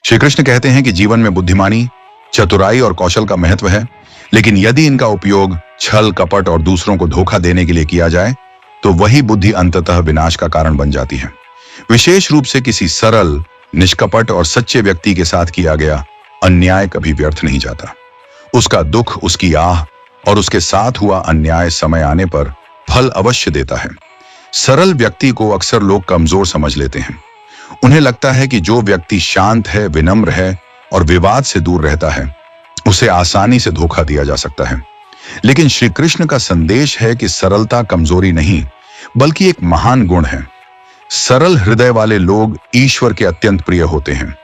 श्री कृष्ण कहते हैं कि जीवन में बुद्धिमानी, चतुराई और कौशल का महत्व है, लेकिन यदि इनका उपयोग छल, कपट और दूसरों को धोखा देने के लिए किया जाए तो वही बुद्धि अंततः विनाश का कारण बन जाती है। विशेष रूप से किसी सरल, निष्कपट और सच्चे व्यक्ति के साथ किया गया अन्याय कभी व्यर्थ नहीं जाता। उसका दुख, उसकी आह और उसके साथ हुआ अन्याय समय आने पर फल अवश्य देता है। सरल व्यक्ति को अक्सर लोग कमजोर समझ लेते हैं। उन्हें लगता है कि जो व्यक्ति शांत है, विनम्र है और विवाद से दूर रहता है, उसे आसानी से धोखा दिया जा सकता है। लेकिन श्री कृष्ण का संदेश है कि सरलता कमजोरी नहीं, बल्कि एक महान गुण है। सरल हृदय वाले लोग ईश्वर के अत्यंत प्रिय होते हैं।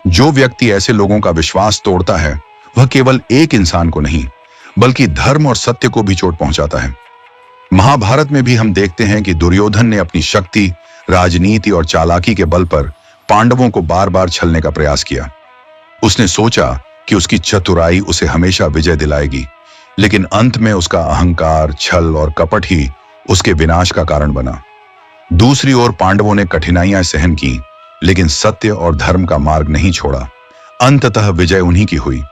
जो व्यक्ति ऐसे लोगों का विश्वास तोड़ता है, वह केवल एक इंसान को नहीं, बल्कि धर्म और सत्य को भी चोट पहुंचाता है। महाभारत में भी हम देखते हैं कि दुर्योधन ने अपनी शक्ति, राजनीति और चालाकी के बल पर पांडवों को बार बार छलने का प्रयास किया। उसने सोचा कि उसकी चतुराई उसे हमेशा विजय दिलाएगी, लेकिन अंत में उसका अहंकार, छल और कपट ही उसके विनाश का कारण बना। दूसरी ओर पांडवों ने कठिनाइयां सहन की, लेकिन सत्य और धर्म का मार्ग नहीं छोड़ा। अंततः विजय उन्हीं की हुई।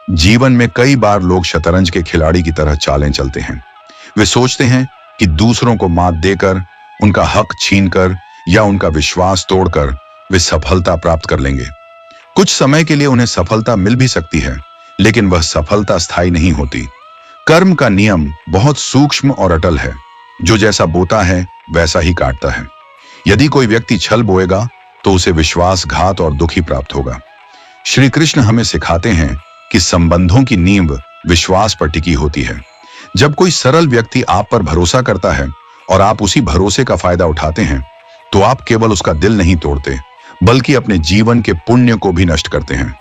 जीवन में कई बार लोग शतरंज के खिलाड़ी की तरह चालें चलते हैं। वे सोचते हैं कि दूसरों को मात देकर, उनका हक छीनकर या उनका विश्वास तोड़कर वे सफलता प्राप्त कर लेंगे। कुछ समय के लिए उन्हें सफलता मिल भी सकती है, लेकिन वह सफलता स्थायी नहीं होती। कर्म का नियम बहुत सूक्ष्म और अटल है। जो जैसा बोता है वैसा ही काटता है। यदि कोई व्यक्ति छल बोएगा तो उसे विश्वासघात और दुख ही प्राप्त होगा। श्री कृष्ण हमें सिखाते हैं कि संबंधों की नींव विश्वास पर टिकी होती है। जब कोई सरल व्यक्ति आप पर भरोसा करता है और आप उसी भरोसे का फायदा उठाते हैं, तो आप केवल उसका दिल नहीं तोड़ते, बल्कि अपने जीवन के पुण्य को भी नष्ट करते हैं।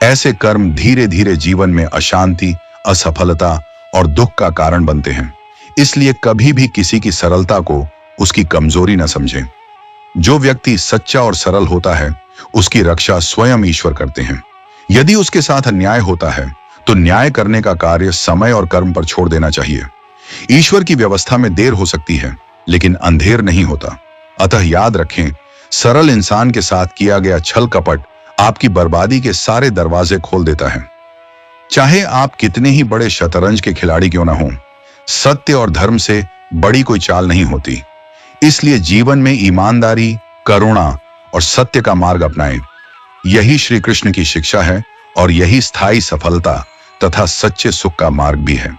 ऐसे कर्म धीरे धीरे जीवन में अशांति, असफलता और दुख का कारण बनते हैं। इसलिए कभी भी किसी की सरलता को उसकी कमजोरी न समझें। जो व्यक्ति सच्चा और सरल होता है, उसकी रक्षा स्वयं ईश्वर करते हैं। यदि उसके साथ अन्याय होता है तो न्याय करने का कार्य समय और कर्म पर छोड़ देना चाहिए। ईश्वर की व्यवस्था में देर हो सकती है, लेकिन अंधेर नहीं होता। अतः याद रखें, सरल इंसान के साथ किया गया छल कपट आपकी बर्बादी के सारे दरवाजे खोल देता है। चाहे आप कितने ही बड़े शतरंज के खिलाड़ी क्यों ना हों, सत्य और धर्म से बड़ी कोई चाल नहीं होती। इसलिए जीवन में ईमानदारी, करुणा और सत्य का मार्ग अपनाएं। यही श्री कृष्ण की शिक्षा है और यही स्थायी सफलता तथा सच्चे सुख का मार्ग भी है।